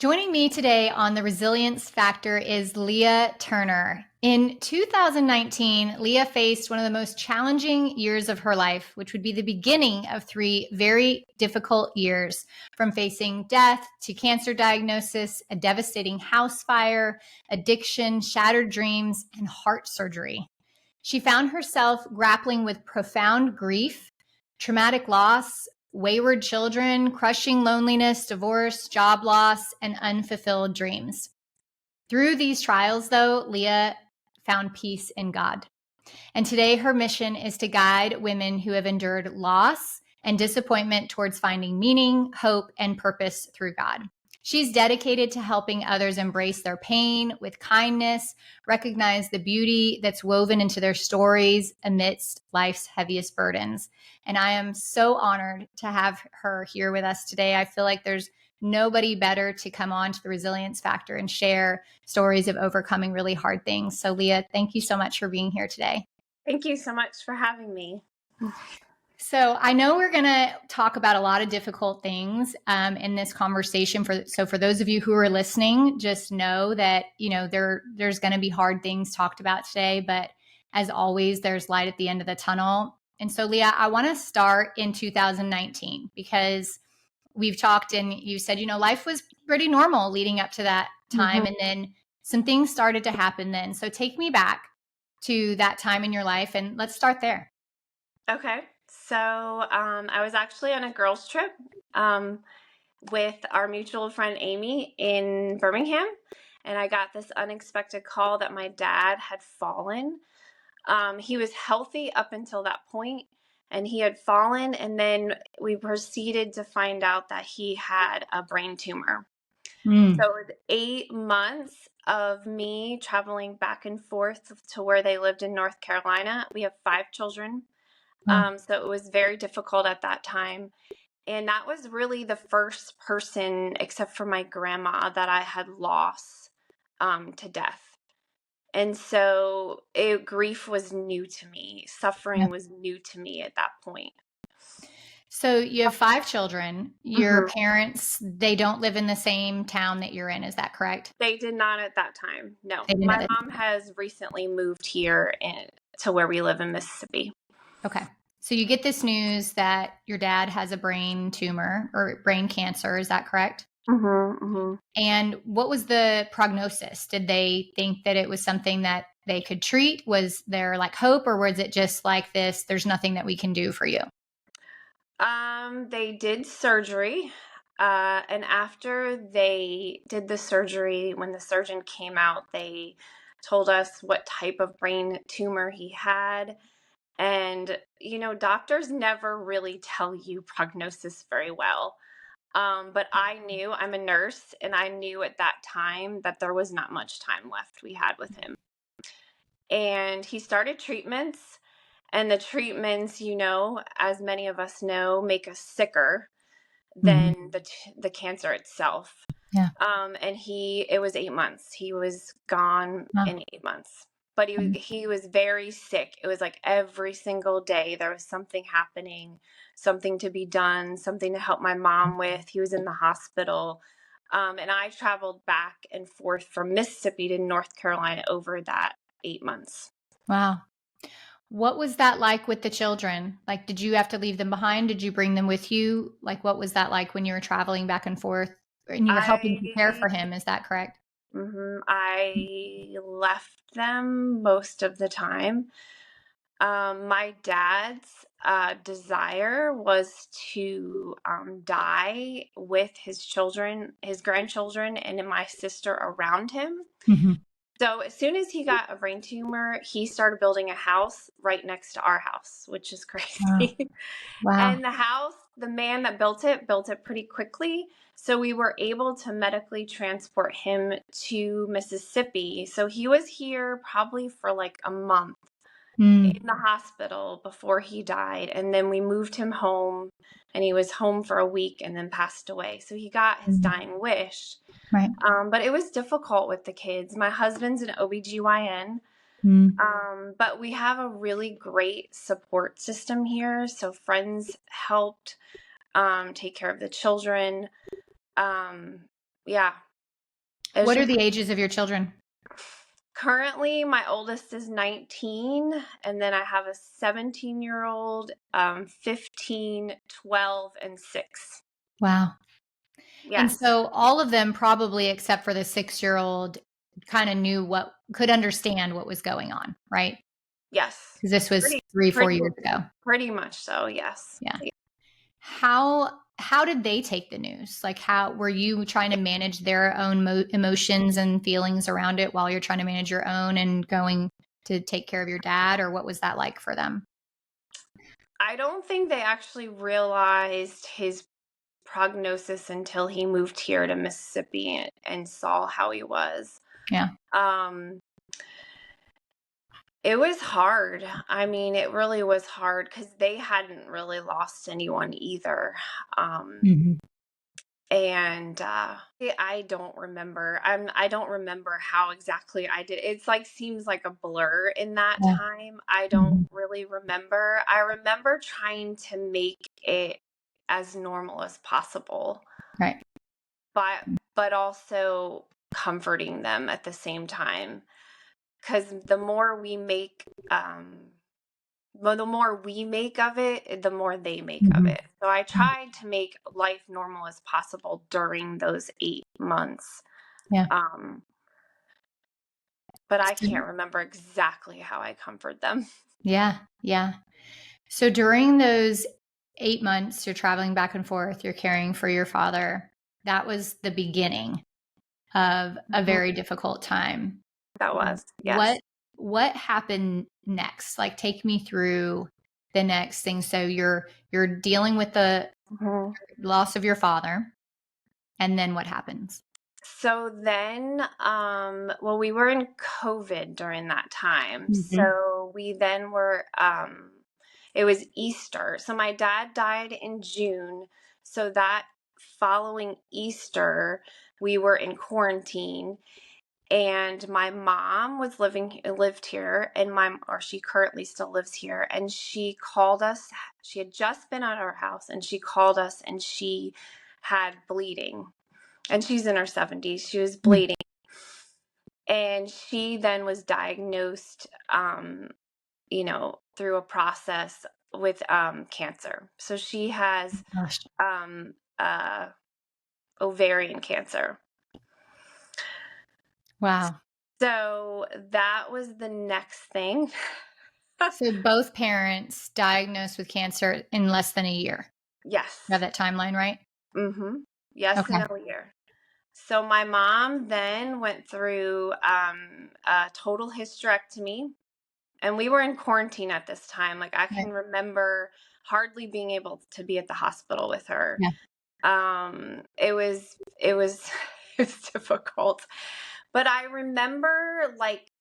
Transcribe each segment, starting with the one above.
Joining me today on the Resilience Factor is Lea Turner. In 2019, Lea faced one of the most challenging years of her life, which would be the beginning of three very difficult years, from facing death to cancer diagnosis, a devastating house fire, addiction, shattered dreams, and heart surgery. She found herself grappling with profound grief, traumatic loss, wayward children, crushing loneliness, divorce, job loss, and unfulfilled dreams. Through these trials, though, Lea found peace in God. And today, her mission is to guide women who have endured loss and disappointment towards finding meaning, hope, and purpose through God. She's dedicated to helping others embrace their pain with kindness, recognize the beauty that's woven into their stories amidst life's heaviest burdens. And I am so honored to have her here with us today. I feel like there's nobody better to come on to the Resilience Factor and share stories of overcoming really hard things. So, Lea, thank you so much for being here today. Thank you so much for having me. So I know we're going to talk about a lot of difficult things in this conversation. So for those of you who are listening, just know that, there's going to be hard things talked about today, but as always, there's light at the end of the tunnel. And so, Lea, I want to start in 2019 because we've talked and you said, life was pretty normal leading up to that time. And then some things started to happen then. So take me back to that time in your life and let's start there. Okay. So I was actually on a girls' trip with our mutual friend Amy in Birmingham, and I got this unexpected call that my dad had fallen. He was healthy up until that point, and he had fallen, and then we proceeded to find out that he had a brain tumor. So it was 8 months of me traveling back and forth to where they lived in North Carolina. We have 5 children. So it was very difficult at that time. And that was really the first person, except for my grandma, that I had lost to death. And so grief was new to me. Suffering was new to me at that point. So you have 5 children. Your parents, they don't live in the same town that you're in. Is that correct? They did not at that time. No. My mom has recently moved here to where we live in Mississippi. Okay. So you get this news that your dad has a brain tumor or brain cancer. Is that correct? And what was the prognosis? Did they think that it was something that they could treat? Was there like hope, or was it just like this, there's nothing that we can do for you? They did surgery. And after they did the surgery, when the surgeon came out, they told us what type of brain tumor he had. And, doctors never really tell you prognosis very well. But I knew, I'm a nurse, and I knew at that time that there was not much time left we had with him. And he started treatments, and the treatments, as many of us know, make us sicker than the cancer itself. Yeah. And it was 8 months. He was gone in 8 months. But he was very sick. It was like every single day there was something happening, something to be done, something to help my mom with. He was in the hospital. And I traveled back and forth from Mississippi to North Carolina over that 8 months. Wow. What was that like with the children? Like, did you have to leave them behind? Did you bring them with you? Like, what was that like when you were traveling back and forth and you were helping prepare for him? Is that correct? I left them most of the time. My dad's desire was to die with his children, his grandchildren, and my sister around him. So as soon as he got a brain tumor, he started building a house right next to our house, which is crazy. Wow. And the house, the man that built it pretty quickly. So we were able to medically transport him to Mississippi. So he was here probably for like a month in the hospital before he died. And then we moved him home, and he was home for a week and then passed away. So he got his dying wish. Right. But it was difficult with the kids. My husband's an OBGYN. But we have a really great support system here. So friends helped take care of the children. Yeah, It was What are just the ages of your children? currently my oldest is 19, and then I have a 17-year-old, 15, 12, and 6. Wow. And Yes. so all of them probably, except for the 6-year-old, kind of could understand what was going on, right? Yes. Because this was Pretty, 3, 4 pretty, years ago. pretty much so. Yes. Yeah. How did they take the news? Like, how were you trying to manage their own emotions and feelings around it while you're trying to manage your own and going to take care of your dad, or what was that like for them? I don't think they actually realized his prognosis until he moved here to Mississippi and saw how he was. Yeah. Um, it was hard. I mean, it really was hard because they hadn't really lost anyone either. Mhm. And I don't remember. I don't remember how exactly I did. It's like seems like a blur in that Yeah. time. I don't Mhm. really remember. I remember trying to make it as normal as possible, Right. but also comforting them at the same time. Because the more we make, well, the more we make of it, the more they make of Mhm. it. So I tried to make life normal as possible during those 8 months. Yeah. Um, but I can't remember exactly how I comfort them. Yeah. Yeah. So during those 8 months, you're traveling back and forth, you're caring for your father. That was the beginning of a Mhm. very difficult time. That was, yes. What happened next? Like, take me through the next thing. So you're dealing with the Mhm. loss of your father, and then what happens? So then, well, we were in COVID during that time. Mhm. So we then were, it was Easter. So my dad died in June. So that following Easter, we were in quarantine. And my mom lived here, and or she currently still lives here. And she called us. She had just been at our house, and she called us, and she had bleeding, and she's in her 70s. She was Mm. bleeding, and she then was diagnosed, through a process with cancer. So she has Gosh. um, uh, ovarian cancer. Wow. So that was the next thing. So both parents diagnosed with cancer in less than a year. You have Yes. that timeline right? Mm-hmm. Yes, Okay. in a year. So my mom then went through a total hysterectomy, and we were in quarantine at this time. Like I Right. can remember hardly being able to be at the hospital with her. Yeah. It was it was difficult. But I remember, like,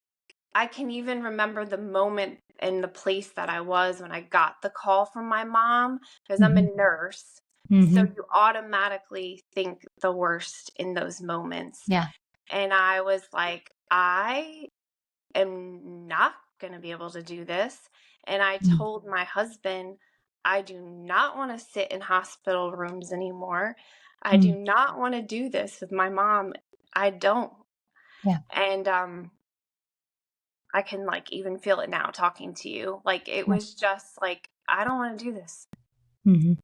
I can even remember the moment and the place that I was when I got the call from my mom, because I'm a Mhm. nurse. So Mhm. you automatically think the worst in those moments. Yeah. And I was like, I am not going to be able to do this. And I Mm. told my husband, I do not want to sit in hospital rooms anymore. I do Mm. not want to do this with my mom. I don't. Yeah. And I can, like, even feel it now talking to you. Like, it Yeah. was just like, I don't want to do this. Mhm.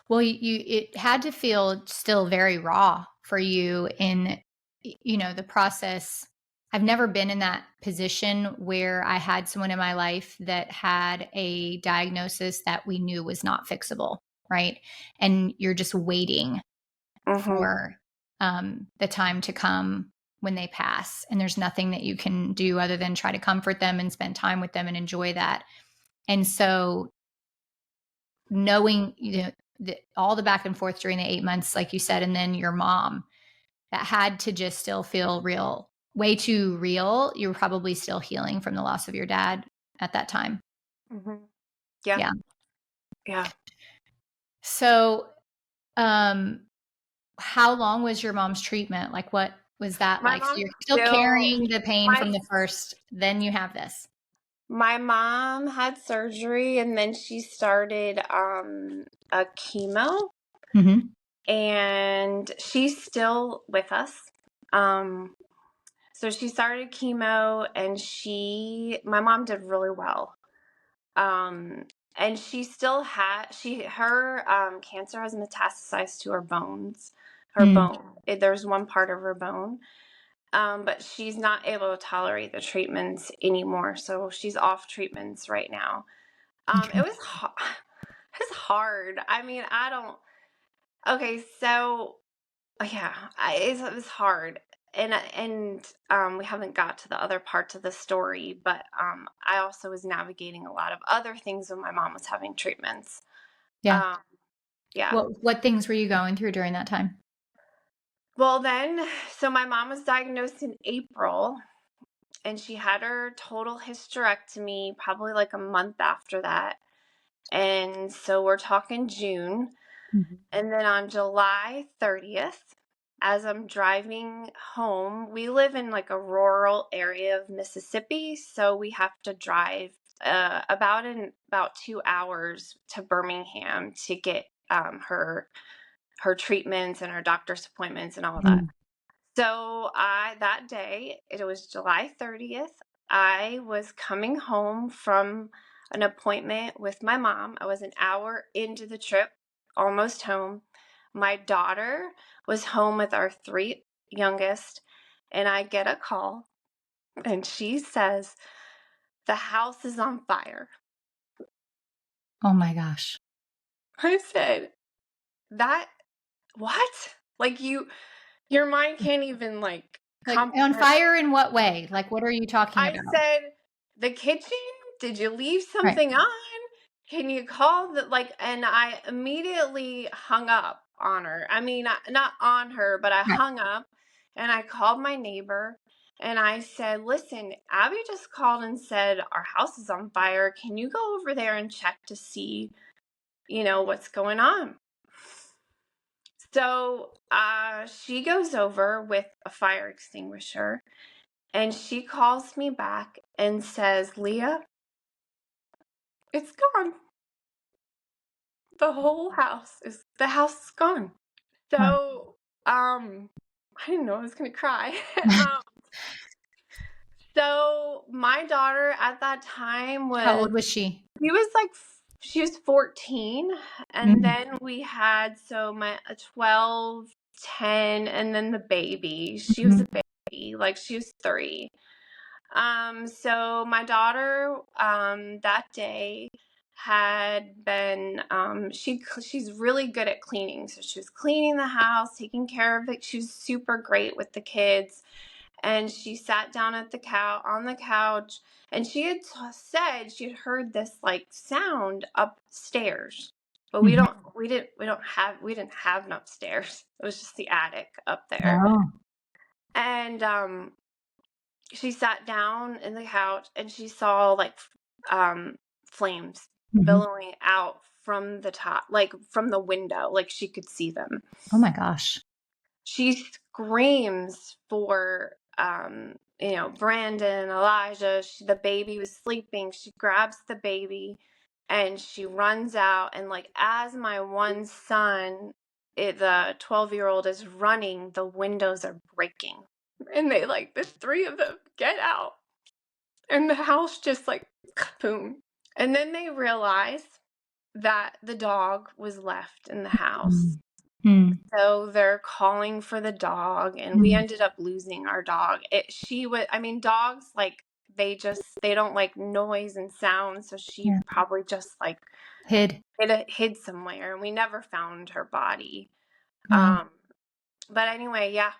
Well, it had to feel still very raw for you in, the process. I've never been in that position where I had someone in my life that had a diagnosis that we knew was not fixable, right? And you're just waiting Mm-hmm. for the time to come when they pass. And there's nothing that you can do other than try to comfort them and spend time with them and enjoy that. And so knowing all the back and forth during the 8 months, like you said, and then your mom, that had to just still feel real, way too real. You were probably still healing from the loss of your dad at that time. Mm-hmm. Yeah. Yeah. Yeah. So, um, how long was your mom's treatment? Like, what was that My like? So mom you're still still, carrying the pain my from the first, then you have this. My mom had surgery, and then she started a chemo, Mm-hmm. and she's still with us. Um, so she started chemo, and my mom did really well. Um, and she still had her cancer has metastasized to her bones. Her Mm. bone, there's one part of her bone, but she's not able to tolerate the treatments anymore. So she's off treatments right now. Okay. It was it was hard. I mean, I don't. Okay, so yeah, it was hard, and we haven't got to the other parts of the story, but I also was navigating a lot of other things when my mom was having treatments. Yeah. Um, yeah. What things were you going through during that time? Well, then, so my mom was diagnosed in April, and she had her total hysterectomy probably like a month after that. And so we're talking June. Mhm. And then on July 30th, as I'm driving home, we live in like a rural area of Mississippi, so we have to drive about 2 hours to Birmingham to get her treatments and her doctor's appointments and all of that. Mm. So that day, it was July 30th. I was coming home from an appointment with my mom. I was an hour into the trip, almost home. My daughter was home with our three youngest, and I get a call, and she says, "The house is on fire." Oh my gosh. I said, "That what?" Like your mind can't even like Like on comprehend. fire in what way? Like what are you talking I about? said, "The kitchen? Did you leave Right. something on? Can you call the like?" And I immediately hung up on her. I mean, not on her, but I Right. hung up, and I called my neighbor, and I said, "Listen, Abby just called and said our house is on fire. Can you go over there and check to see, what's going on?" So she goes over with a fire extinguisher, and she calls me back and says, "Leah, it's gone. The house is gone." Huh. So, I didn't know I was gonna cry. um, so my daughter at that time How was old was she? she was 14, and Mm. then we had my 12, 10, and then the baby. She was Mhm. a baby, like she was 3. So my daughter, that day had been, she's really good at cleaning. So she was cleaning the house, taking care of it. She was super great with the kids. And she sat down on the couch, and she had said she had heard this like sound upstairs. But Mhm. we didn't have an upstairs. It was just the attic up there. Oh. And she sat down in the couch, and she saw like flames Mhm. billowing out from the top, like from the window, like she could see them. Oh my gosh. She screams for Brandon, Elijah. The baby was sleeping. She grabs the baby, and she runs out, and like as my one son, the 12-year-old, is running, the windows are breaking, and the 3 of them get out, and the house just like boom. And then they realize that the dog was left in the house. Mm. Mm. So they're calling for the dog, and we Mm. ended up losing our dog. I mean, dogs, like, they don't like noise and sound. So she Yeah. probably just like Hid. hid somewhere, and we never found her body. Wow. But anyway, yeah.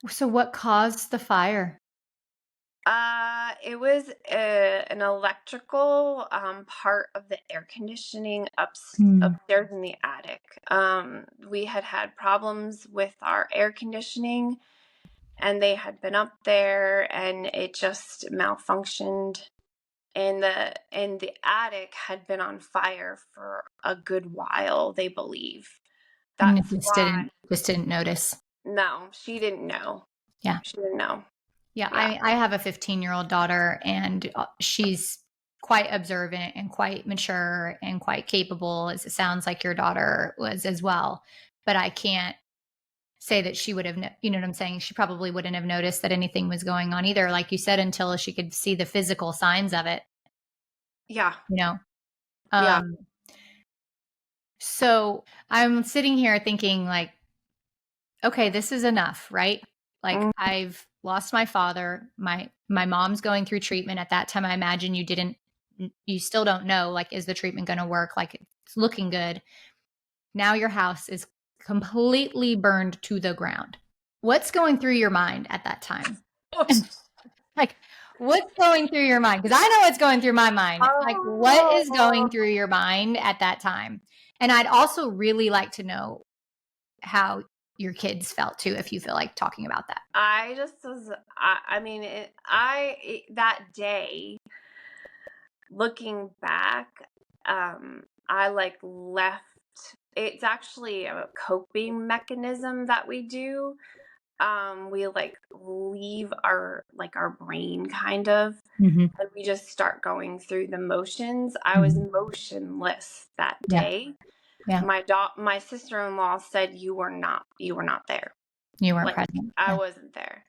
So what caused the fire? It was an electrical part of the air conditioning Mm. upstairs in the attic. We had problems with our air conditioning, and they had been up there, and it just malfunctioned. And the attic had been on fire for a good while, they believe. And it That's why. just didn't notice. No, she didn't know. Yeah. She didn't know. Yeah. Yeah. I have a 15-year-old daughter, and she's quite observant and quite mature and quite capable, as it sounds like your daughter was as well. But I can't say that she would have, you know what I'm saying? She probably wouldn't have noticed that anything was going on either, like you said, until she could see the physical signs of it, Yeah. you know? Yeah. So I'm sitting here thinking like, okay, this is enough, right? Like Mm, I've lost my father. My mom's going through treatment at that time. I imagine you still don't know, like, is the treatment going to work? Like it's looking good. Now your house is completely burned to the ground. What's going through your mind at that time? Like, what's going through your mind? Because I know what's going through my mind. Like, what is Oh, going through your mind at that time? And I'd also really like to know how your kids felt too, if you feel like talking about that. I just was, I mean, that day, looking back, I like left. It's actually a coping mechanism that we do. We like leave our brain kind of, Mm-hmm. and we just start going through the motions. I was Mm-hmm. motionless that Yeah. day. Yeah. My sister-in-law said you were not there. You weren't Like present. I Yeah. wasn't there.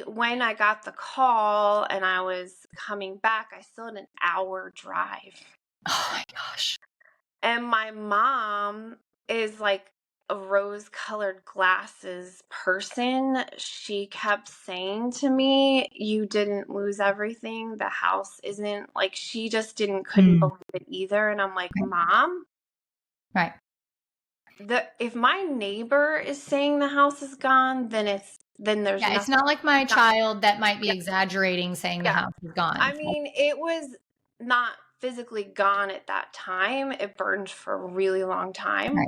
When I got the call and I was coming back, I still had an hour drive. Oh my gosh. And my mom is like a rose colored glasses person. She kept saying to me, "You didn't lose everything. The house isn't," like, she just couldn't Mm. believe it either. And I'm like, Right. Mom, Right. if my neighbor is saying the house is gone, then there's Yeah. It's nothing. not like my Not, child that might be yeah, exaggerating saying the yeah. house is gone. I mean, it was not physically gone at that time. It burned for a really long time, Right.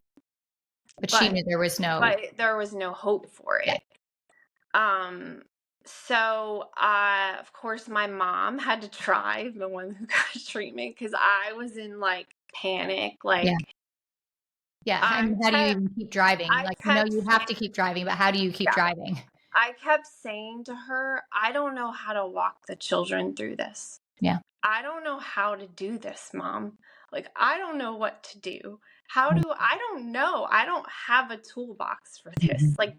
But she but knew there was no, there was no hope for yeah. it. So of course my mom had to drive, the one who got treatment, because I was in like panic. Yeah. Like Yeah. I I mean, how do you kept, even keep driving? I Like, kept you have to keep driving, but how do you keep yeah, driving? I kept saying to her, I don't know how to walk the children through this. Yeah. I don't know how to do this, Mom. Like, I don't know what to do. I don't know. I don't have a toolbox for this. Mm-hmm. Like,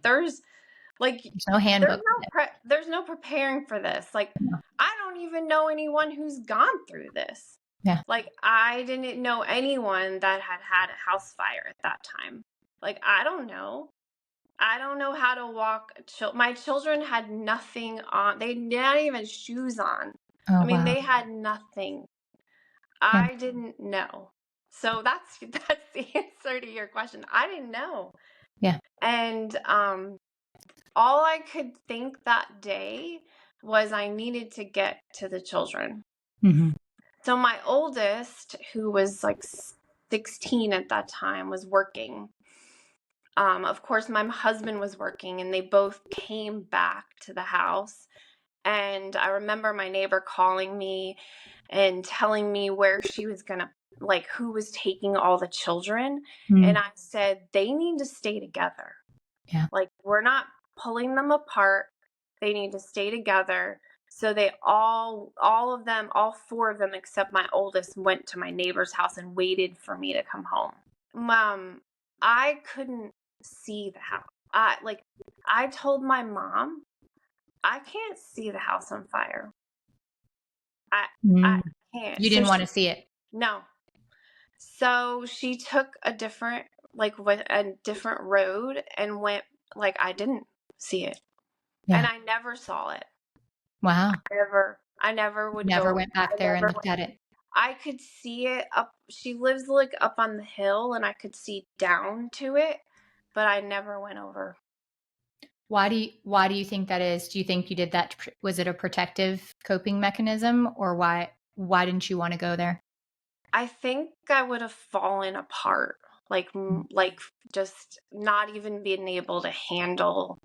like, There's no handbook for it. there's no preparing for this. Like, No. I don't even know anyone who's gone through this. Yeah. Like, I didn't know anyone that had had a house fire at that time. Like, I don't know. I don't know how to walk. My children had nothing on. They not even shoes on. I Oh, mean, wow. they had nothing. Yeah. I didn't know. So that's the answer to your question. I didn't know. Yeah. And all I could think that day was I needed to get to the children. Mm-hmm. So my oldest, who was like 16 at that time, was working. Of course, my husband was working, and they both came back to the house. And I remember my neighbor calling me and telling me where she was going to, like, who was taking all the children. And Mm. I said, they need to stay together. Yeah. Like, we're not pulling them apart. They need to stay together. So they all of them, all four of them, except my oldest, went to my neighbor's house and waited for me to come home. I couldn't see the house. I told my mom, I can't see the house on fire. I Mm. can't. You didn't want to see it. No. So she took a different, a different road and went, like, I didn't see it. And Yeah. I never saw it. Wow. I never would Never go. went back there and looked at it. I could see it up. She lives like up on the hill, and I could see down to it, but I never went over. Why do you think that is? Do you think you did that? Was it a protective coping mechanism, or why didn't you want to go there? I think I would have fallen apart, like just not even being able to handle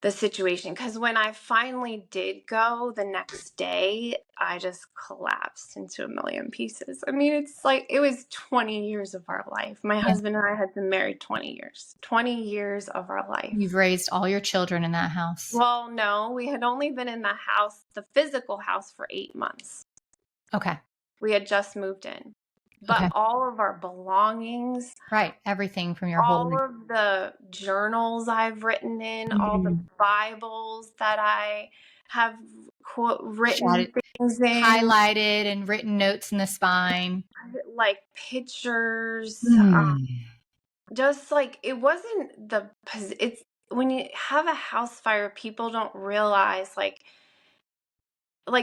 the situation. Because when I finally did go the next day, I just collapsed into a million pieces. I mean, it's like it was 20 years of our life. My Yeah. husband and I had been married 20 years. 20 years of our life. You've raised all your children in that house. Well, no, we had only been in the physical house, for 8 months. Okay. We had just moved in. but Okay. all of our belongings, Right. Everything from your whole all life. of the journals I've written in, all the Mm. Bibles that I have written Shot things in, highlighted and written notes in the spine. like pictures, Mm. just like it wasn't it's when you have a house fire, people don't realize like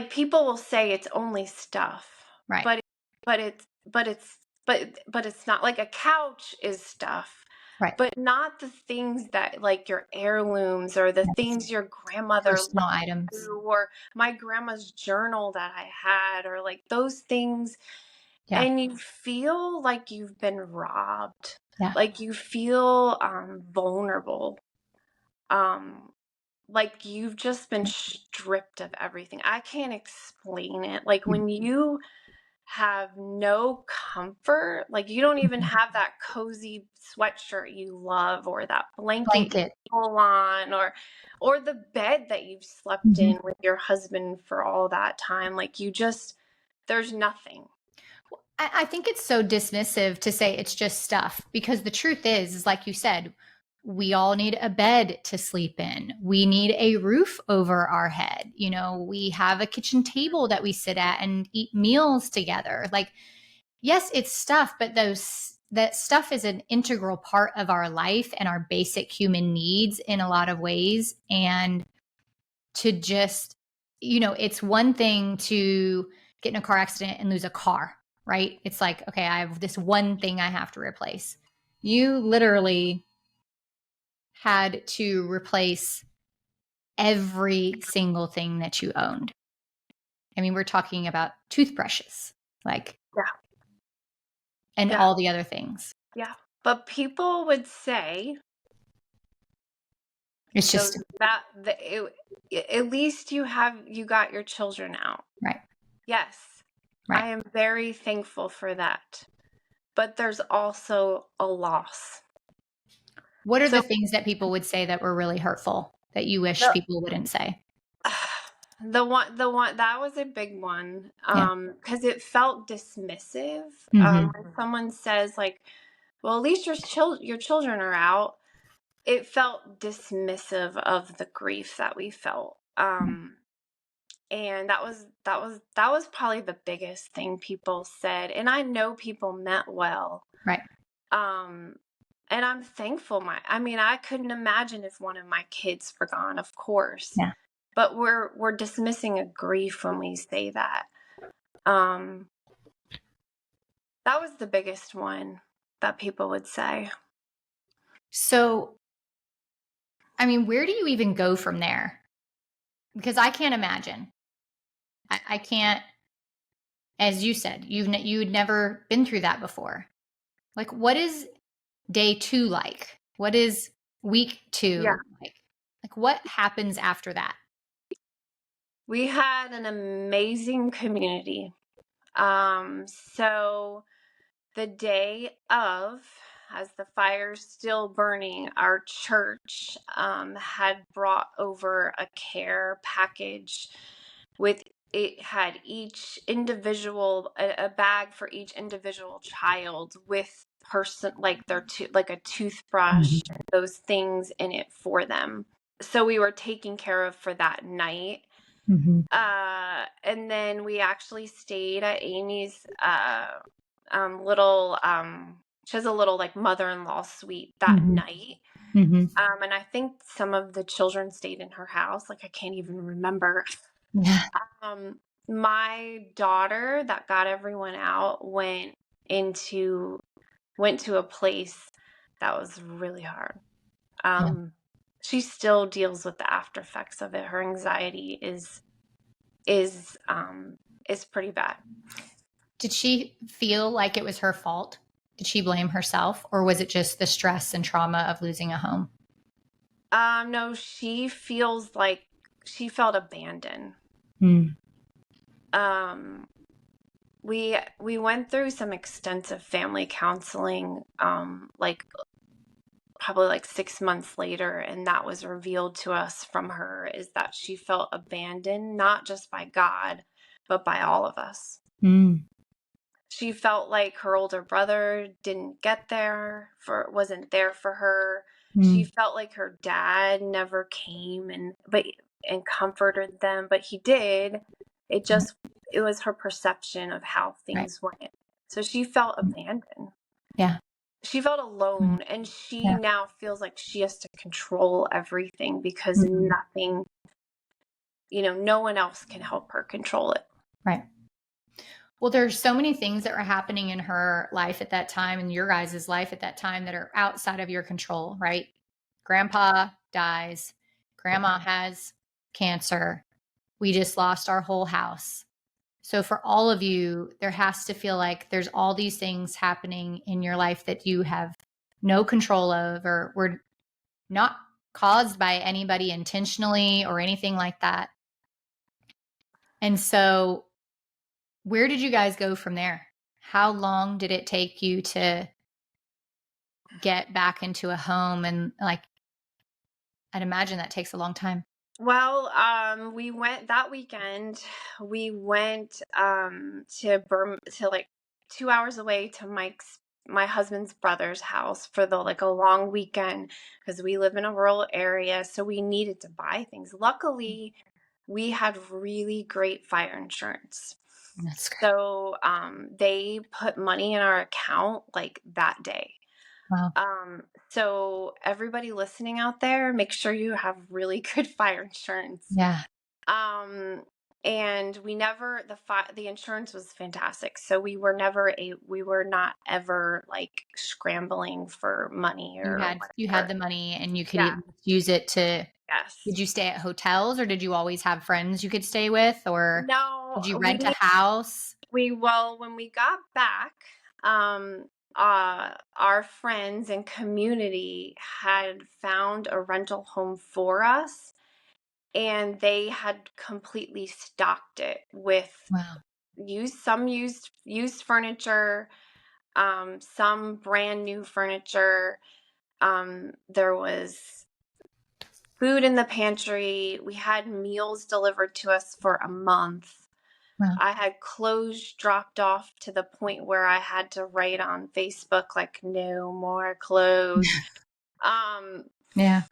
people will say it's only stuff, Right. but but it's but it's but it's not. Like a couch is stuff, Right. but not the things that like your heirlooms or the Yes. things your grandmother Personal left items. you, or my grandma's journal that I had, or like those things. Yeah. And you feel like you've been robbed, Yeah. like you feel vulnerable, um like you've just been stripped of everything. I can't explain it. Like when you have no comfort, like you don't even Mhm. have that cozy sweatshirt you love, or that blanket you Blanket. pull on, or the bed that you've slept Mhm. in with your husband for all that time. Like you just, there's nothing. I think it's so dismissive to say it's just stuff because the truth is like you said, we all need a bed to sleep in. We need a roof over our head. You know, we have a kitchen table that we sit at and eat meals together. Like, yes, it's stuff, but that stuff is an integral part of our life and our basic human needs in a lot of ways. And to just, it's one thing to get in a car accident and lose a car, right? It's like, okay, I have this one thing I have to replace. You literally had to replace every single thing that you owned. I mean, we're talking about toothbrushes, like, Yeah. and Yeah. all the other things. Yeah. But people would say, It's those just, that at least you got your children out. right, Yes, right. I am very thankful for that. But there's also a loss. What are So the things that people would say that were really hurtful that you wish the people wouldn't say? the one that was a big one, Yeah. because it felt dismissive. Mm-hmm. When someone says like, well, at least your children are out, it felt dismissive of the grief that we felt. And that was probably the biggest thing people said. And I know people meant well. Right. Um, and I'm thankful. I mean, I couldn't imagine if one of my kids were gone, of course. Yeah. But we're dismissing a grief when we say that. Um, that was the biggest one that people would say. So, I mean, where do you even go from there? Because I can't imagine. I can't, as you said, you'd never been through that before. Like, what is day 2 like? What is week Yeah. 2 like? Like, what happens after that? We had an amazing community. So the day of, as the fire's still burning, our church had brought over a care package with, it had each individual, a bag for each individual child with person, like like a toothbrush, Mhm. and those things in it for them. So we were taken care of for that night. Mhm. And then we actually stayed at Amy's little she has a little like mother-in-law suite that Mhm. night. Mhm. And I think some of the children stayed in her house. Like I can't even remember. Yeah. Um, my daughter that got everyone out into went to a place that was really hard. Yeah. She still deals with the after effects of it. Her anxiety is um is pretty bad. Did she feel like it was her fault? Did she blame herself, or was it just the stress and trauma of losing a home? No, she feels like she felt abandoned. Mm. Um, we went through some extensive family counseling, like probably like 6 months later, and that was revealed to us from her, is that she felt abandoned, not just by God, but by all of us. Mm. She felt like her older brother wasn't there for her. She Mm. felt like her dad never came and comforted them, but he did. It Right. just it was her perception of how Right. things went. So she felt Mm. abandoned. Yeah. She felt Mm. alone, and she Yeah. now feels like she has to control everything because Mhm. no one else can help her control it. Right. Well, there's so many things that were happening in her life at that time and your guys' life at that time that are outside of your control, right? Grandpa dies. Grandma has cancer. We just lost our whole house. So for all of you, there has to feel like there's all these things happening in your life that you have no control of or were not caused by anybody intentionally or anything like that. And so where did you guys go from there? How long did it take you to get back into a home? And like, I'd imagine that takes a long time. Well, we went that weekend. We went to like 2 hours away to my husband's brother's house for the like a long weekend because we live in a rural area, so we needed to buy things. Luckily, we had really great fire insurance. That's great. So they put money in our account like that day. Wow. So everybody listening out there, make sure you have really good fire insurance. Yeah. Um, and the insurance was fantastic. So we were not ever like scrambling for money or You had whatever. the money and you could Yeah. use it to, Yes. did you stay at hotels or did you always have friends you could stay with or No, did you rent a house? when we got back, our friends and community had found a rental home for us, and they had completely stocked it with Wow. used furniture, some brand new furniture. There was food in the pantry. We had meals delivered to us for a month. Wow. I had clothes dropped off to the point where I had to write on Facebook like no more clothes. Um Yeah.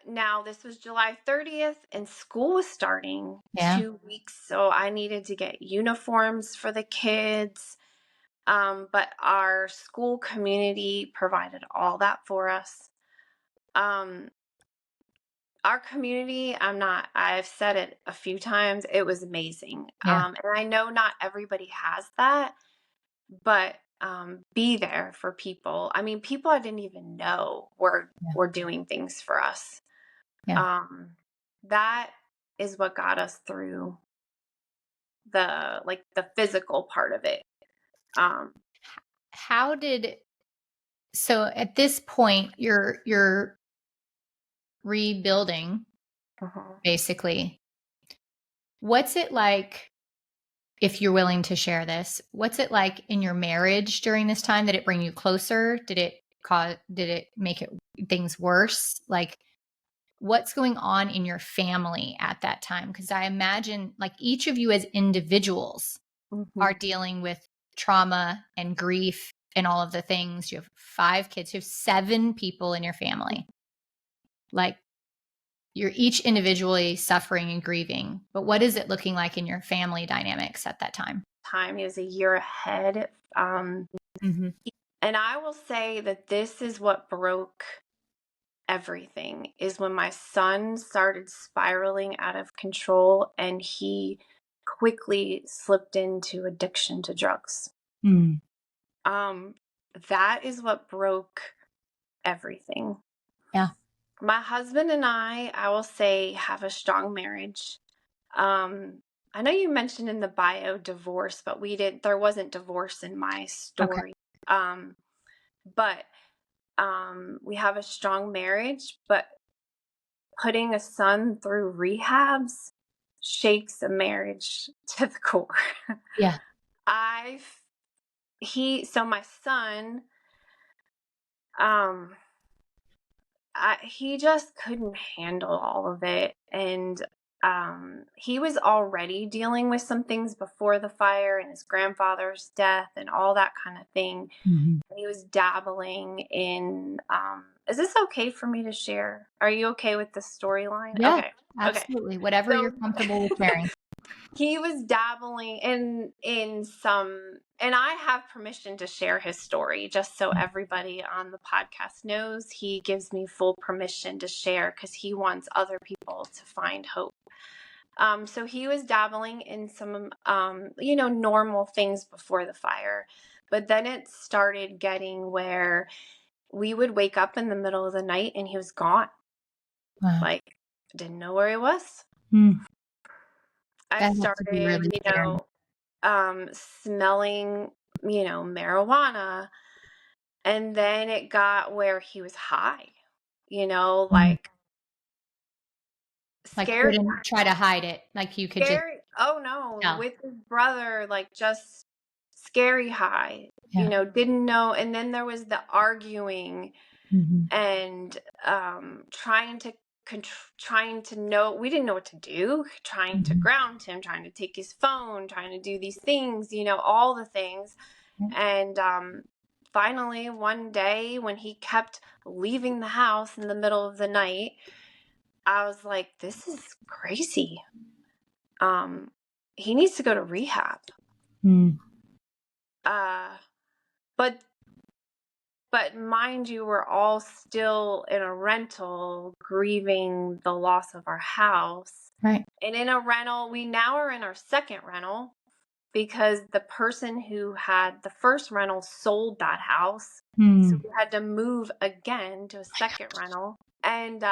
Now this was July 30th and school was starting Yeah. 2 weeks, so I needed to get uniforms for the kids. But our school community provided all that for us. Um our community, I've said it a few times, it was amazing. Yeah. And I know not everybody has that, but be there for people. I mean, people I didn't even know Yeah. were doing things for us. Yeah. Um, that is what got us through the physical part of it. Um, How did, so at this point you're rebuilding mhm. basically. What's it like, if you're willing to share this, what's it like in your marriage during this time? Did it bring you closer? Did it make things worse? Like, what's going on in your family at that time? Because I imagine like each of you as individuals are Mhm. dealing with trauma and grief and all of the things. You have 5 kids, you have 7 people in your family. Like, you're each individually suffering and grieving, but what is it looking like in your family dynamics at that time? Time is a year ahead. Mm-hmm. And I will say that this is what broke everything is when my son started spiraling out of control and he quickly slipped into addiction to drugs. Mm. Um, that is what broke everything. Yeah. My husband and I will say, have a strong marriage. I know you mentioned in the bio divorce, but there wasn't divorce in my Okay. story. But we have a strong marriage, but putting a son through rehabs shakes a marriage to the core. Yeah. I've so my son, um, he just couldn't handle all of it, and he was already dealing with some things before the fire and his grandfather's death and all that kind of thing. Mhm. He was dabbling in, is this okay for me to share? Are you okay with the storyline? Yeah, Okay. Okay. absolutely. Whatever you're So comfortable with sharing. he was dabbling in some, and I have permission to share his story just so everybody on the podcast knows. He gives me full permission to share because he wants other people to find hope. So he was dabbling in some normal things before the fire, but then it started getting where we would wake up in the middle of the night and he was gone. Wow. Like, didn't know where he was. Mm, I that has to be started, really scary. smelling, marijuana. And then it got where he was high, Mm. like Like, scary, couldn't try to hide it, like, you could just scary. Oh no, tell. with his brother, like just scary high, Yeah. didn't know. And then there was the arguing Mhm. and trying to know, we didn't know what to do, trying to Mhm. ground him, trying to take his phone, trying to do these things, all the things. Yeah. And finally one day when he kept leaving the house in the middle of the night, I was like, this is crazy. He needs to go to rehab. Mm. But mind you, we're all still in a rental grieving the loss of our house. Right. And in a rental, we now are in our second rental because the person who had the first rental sold that house. So Mm. we had to move again to a second rental. And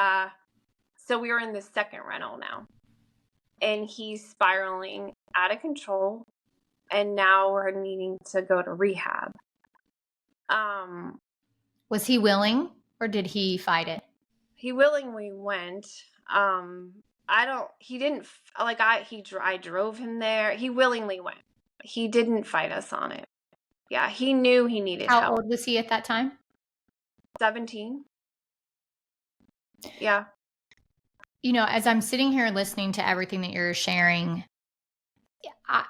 so we are in the second rental now. And he's spiraling out of control. And now we're needing to go to rehab. Was he willing, or did he fight it? He willingly went. He didn't, like, I drove him there. He willingly went. He didn't fight us on it. Yeah, he knew he needed How help. old was he at that time? 17. Yeah. As I'm sitting here listening to everything that you're sharing,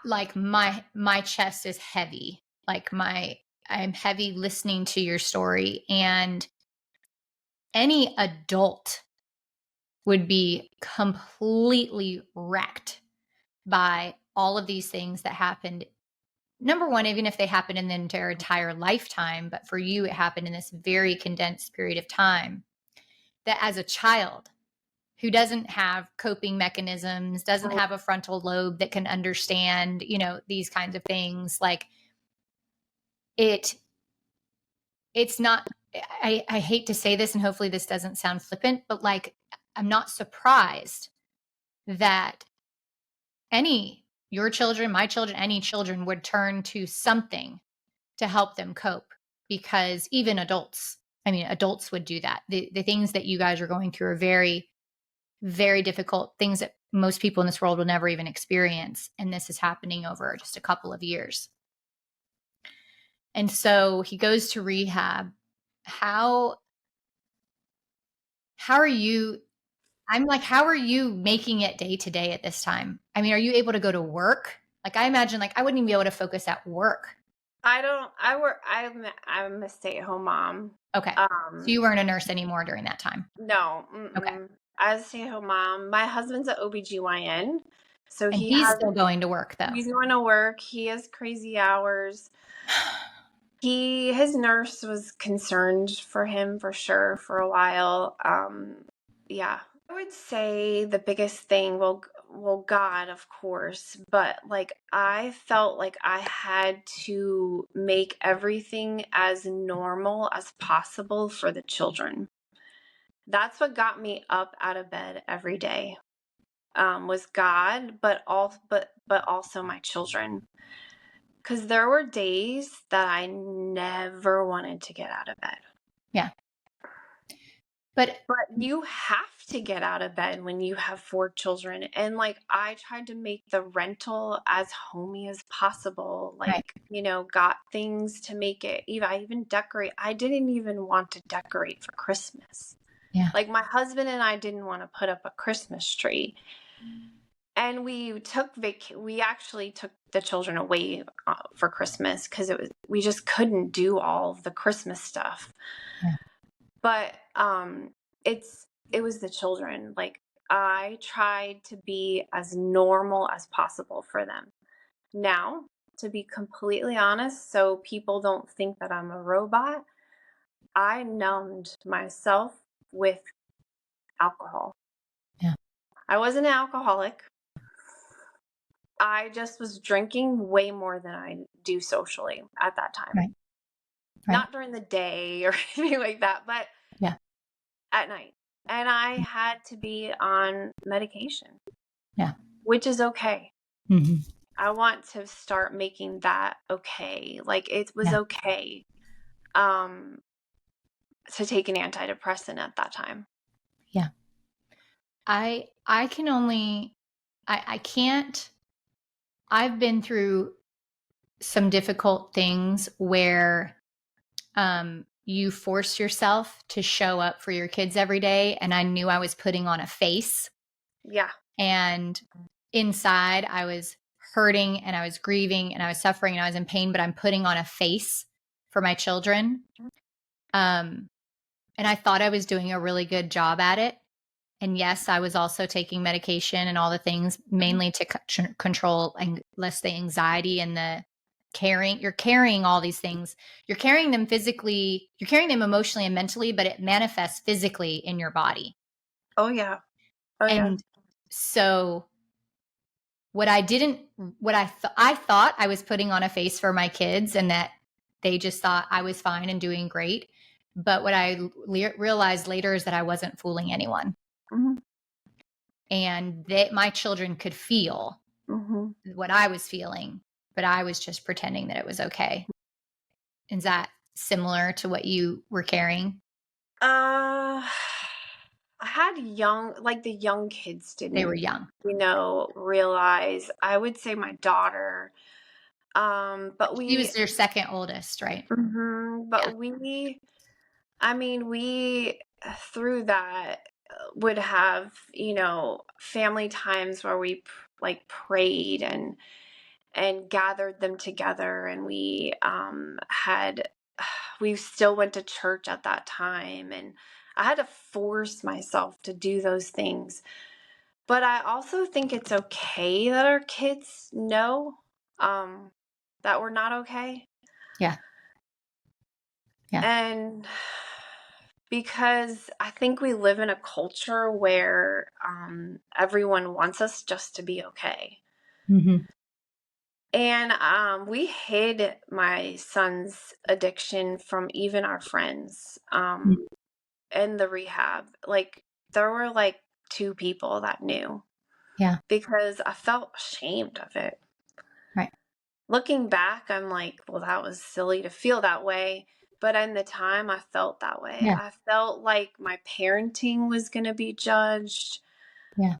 like my chest is heavy. Like I'm heavy listening to your story, and any adult would be completely wrecked by all of these things that happened. Number one, even if they happened in their entire lifetime, but for you, it happened in this very condensed period of time, that as a child who doesn't have coping mechanisms, doesn't have a frontal lobe that can understand, these kinds of things, like it's not, I hate to say this, and hopefully this doesn't sound flippant, but like, I'm not surprised that your children, my children, any children would turn to something to help them cope, because even adults would do that. The things that you guys are going through are very, very difficult things that most people in this world will never even experience. And this is happening over just a couple of years. And so he goes to rehab. How are you? I'm like, how are you making it day to day at this time? I mean, are you able to go to work? Like, I imagine, like, I wouldn't even be able to focus at work. I'm a stay-at-home mom. Okay. So you weren't a nurse anymore during that time? No. Okay. I was a stay-at-home mom. My husband's an OBGYN. So And he's still going to work, though. he's going to work. He has crazy hours. His nurse was concerned for him for sure for a while. Yeah. I would say the biggest thing, well, God, of course, but like I felt like I had to make everything as normal as possible for the children. That's what got me up out of bed every day. Was God, but also my children. Because there were days that I never wanted to get out of bed. Yeah. But you have to get out of bed when you have 4 children. And like, I tried to make the rental as homey as possible. Like, right. Got things to make it. I even decorate. I didn't even want to decorate for Christmas. Yeah. Like, my husband and I didn't want to put up a Christmas tree. And we actually took the children away for Christmas because we just couldn't do all the Christmas stuff. Yeah. But it was the children. Like, I tried to be as normal as possible for them. Now, to be completely honest, so people don't think that I'm a robot, I numbed myself with alcohol. Yeah. I wasn't an alcoholic. I just was drinking way more than I do socially at that time. Right. Right. Not during the day or anything like that, but Yeah. at night. And I had to be on medication. Yeah. Which is okay. Mm-hmm. I want to start making that okay. Like, it was Yeah. okay to take an antidepressant at that time. Yeah. I can only, I can't, I've been through some difficult things where you force yourself to show up for your kids every day. And I knew I was putting on a face. Yeah. And inside I was hurting and I was grieving and I was suffering and I was in pain, but I'm putting on a face for my children. And I thought I was doing a really good job at it. And yes, I was also taking medication and all the things, mainly to control and less the anxiety and the carrying. You're carrying all these things. You're carrying them physically, you're carrying them emotionally and mentally, but it manifests physically in your body. Oh, yeah. Oh, yeah. And so I thought I was putting on a face for my kids and that they just thought I was fine and doing great. But what I realized later is that I wasn't fooling anyone. Mm-hmm. And that my children could feel what I was feeling, but I was just pretending that it was okay. Is that similar to what you were carrying? I had the young kids They were didn't, young. realize. I would say my daughter, but She was your second oldest, right? but we through that would have, family times where we like prayed and gathered them together, and we still went to church at that time, and I had to force myself to do those things. But I also think it's okay that our kids know that we're not okay. Yeah. Yeah. And because I think we live in a culture where everyone wants us just to be okay. Mm-hmm. And we hid my son's addiction from even our friends in the rehab. Like, there were like 2 people that knew. Yeah. Because I felt ashamed of it. Right. Looking back, I'm like, well, that was silly to feel that way. But in the time, I felt that way. Yeah. I felt like my parenting was going to be judged. Yeah.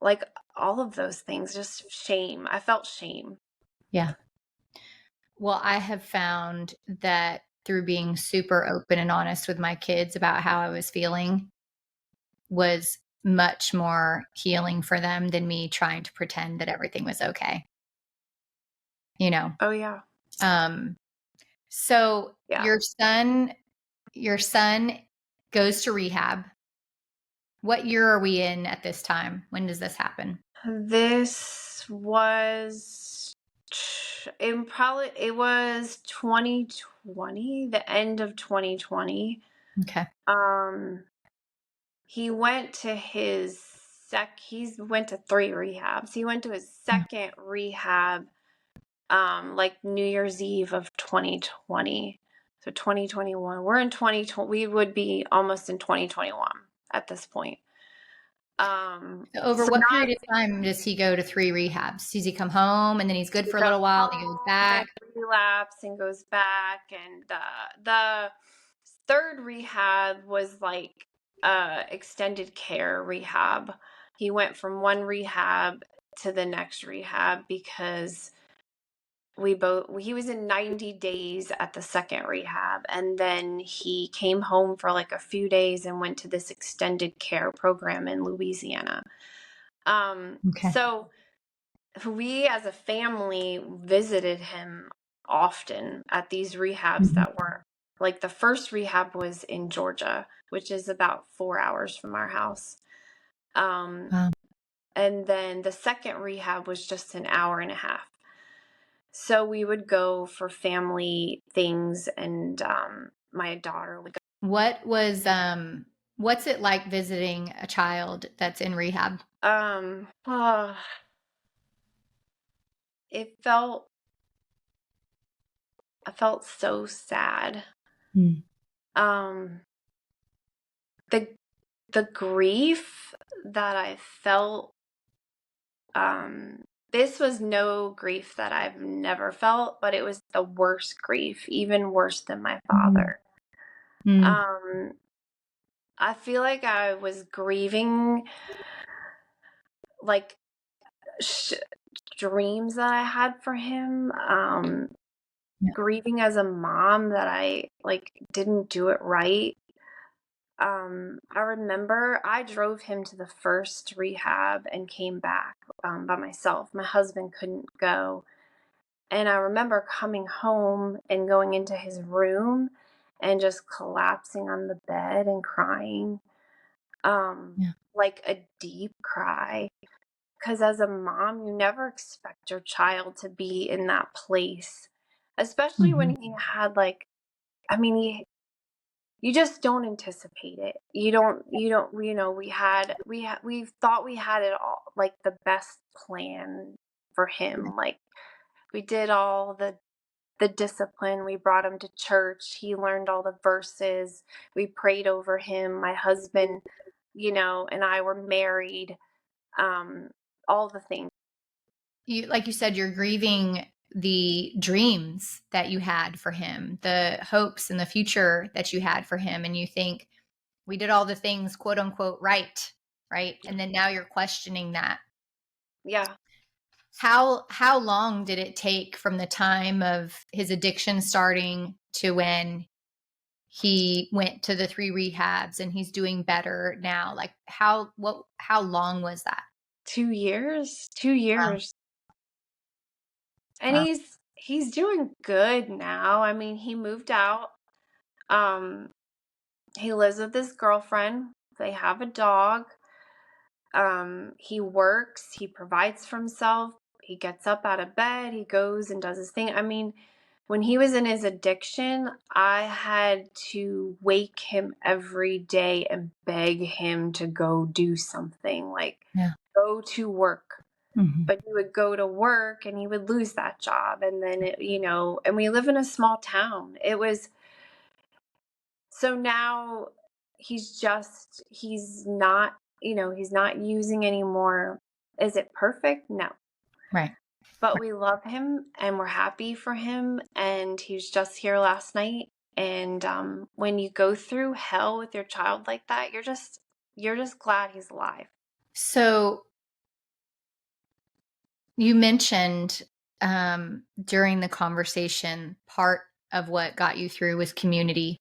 Like, all of those things, just shame. I felt shame. Yeah. Well, I have found that through being super open and honest with my kids about how I was feeling was much more healing for them than me trying to pretend that everything was okay. Oh, yeah. So Yeah. your son goes to rehab. What year are we in at this time? When does this happen? This was it was 2020, the end of 2020. Okay. He went to he went to 3 rehabs. He went to his second rehab like New Year's Eve of 2020. So 2021. We're in 2020. We would be almost in 2021 at this point. Over So what period of time does he go to 3 rehabs? Does he come home and then he's good for a little while and he goes back? Relapse and goes back. And the third rehab was like extended care rehab. He went from one rehab to the next rehab because he was in 90 days at the second rehab, and then he came home for like a few days and went to this extended care program in Louisiana. Okay. So we as a family visited him often at these rehabs Mhm. that were like the first rehab was in Georgia, which is about 4 hours from our house. Um, Wow. and then the second rehab was just an hour and a half. So we would go for family things, and my daughter would What's it like visiting a child that's in rehab? go. It felt I felt so sad. Mm. Um, the the grief that I felt, this was no grief that I've never felt, but it was the worst grief, even worse than my Mm. father. Mm. Um, I feel like I was grieving like sh- dreams that I had for him. Yeah. Grieving as a mom that I like didn't do it right. I remember I drove him to the first rehab and came back by myself. My husband couldn't go. And I remember coming home and going into his room and just collapsing on the bed and crying, Yeah. like a deep cry. Because as a mom, you never expect your child to be in that place, especially when Mhm. he had like, I mean, you just don't anticipate it. We thought we had it all, like the best plan for him. Like we did all the discipline. We brought him to church. He learned all the verses. We prayed over him. My husband, and I were married. Um, all the things. Like you said, you're grieving the dreams that you had for him, the hopes and the future that you had for him, and you think we did all the things, quote unquote, right, right, and then now you're questioning that. Yeah. How long did it take from the time of his addiction starting to when he went to the 3 rehabs and he's doing better now? Like how long was that? 2 years. 2 Wow. years. And Wow. he's doing good now. I mean, he moved out. Um, he lives with his girlfriend. They have a dog. He works, he provides for himself. He gets up out of bed, he goes and does his thing. I mean, when he was in his addiction, I had to wake him every day and beg him to go do something, like Yeah. go to work. Mhm. But he would go to work and he would lose that job. And then, and we live in a small town. It was so now he's not using anymore. Is it perfect? No. Right. But we love him and we're happy for him. And he's just here last night. And when you go through hell with your child like that, you're just glad he's alive. So you mentioned during the conversation, part of what got you through was community,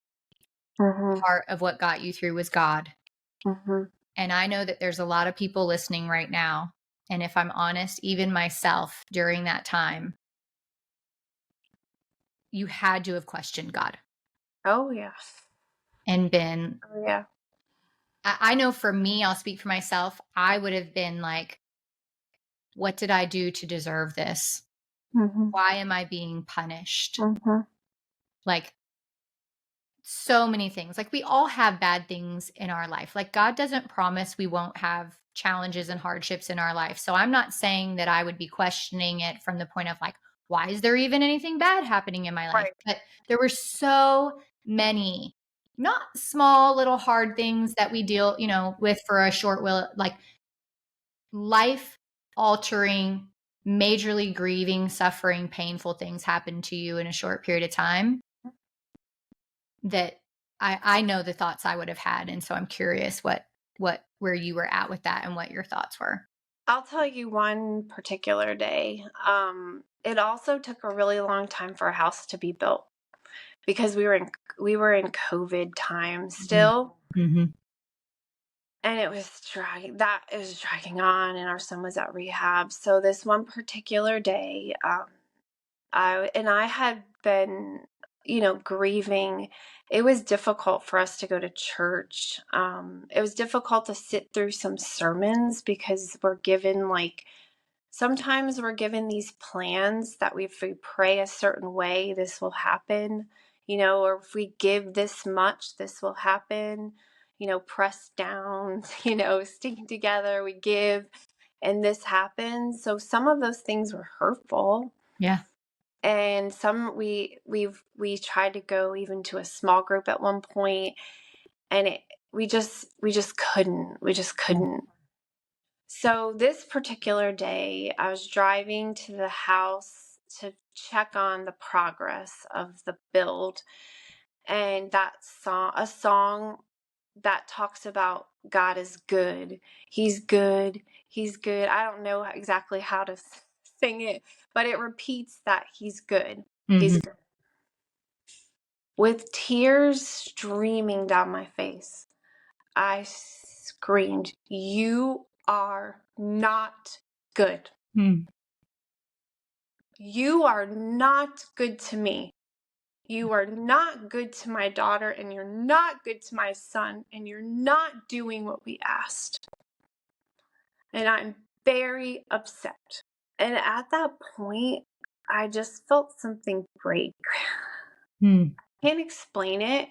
Mm-hmm. part of what got you through was God. Mm-hmm. And I know that there's a lot of people listening right now. And if I'm honest, even myself during that time, you had to have questioned God Oh yeah. and been, Oh yeah. I know for me, I'll speak for myself. I would have been like, what did I do to deserve this? Mm-hmm. Why am I being punished? Mm-hmm. Like, so many things. Like we all have bad things in our life. Like God doesn't promise we won't have challenges and hardships in our life. So I'm not saying that I would be questioning it from the point of like, why is there even anything bad happening in my life? Right. But there were so many not small little hard things that we deal, with for a short will, like life altering, majorly grieving, suffering, painful things happen to you in a short period of time that I know the thoughts I would have had. And so I'm curious where you were at with that and what your thoughts were. I'll tell you one particular day. It also took a really long time for a house to be built because we were in COVID time still. Mm-hmm. And it was dragging on, and our son was at rehab. So this one particular day, I had been, grieving. It was difficult for us to go to church. It was difficult to sit through some sermons because sometimes we're given these plans that if we pray a certain way, this will happen, or if we give this much, this will happen, pressed down, sticking together, we give, and this happens. So some of those things were hurtful. Yeah. And some we tried to go even to a small group at one point, and we just couldn't. So this particular day, I was driving to the house to check on the progress of the build, and a song that talks about God is good. He's good. He's good. I don't know exactly how to sing it, but it repeats that he's good. He's good. With tears streaming down my face, I screamed, "You are not good. You are not good to me. You are not good to my daughter, and you're not good to my son, and you're not doing what we asked. And I'm very upset." And at that point, I just felt something break. I can't explain it,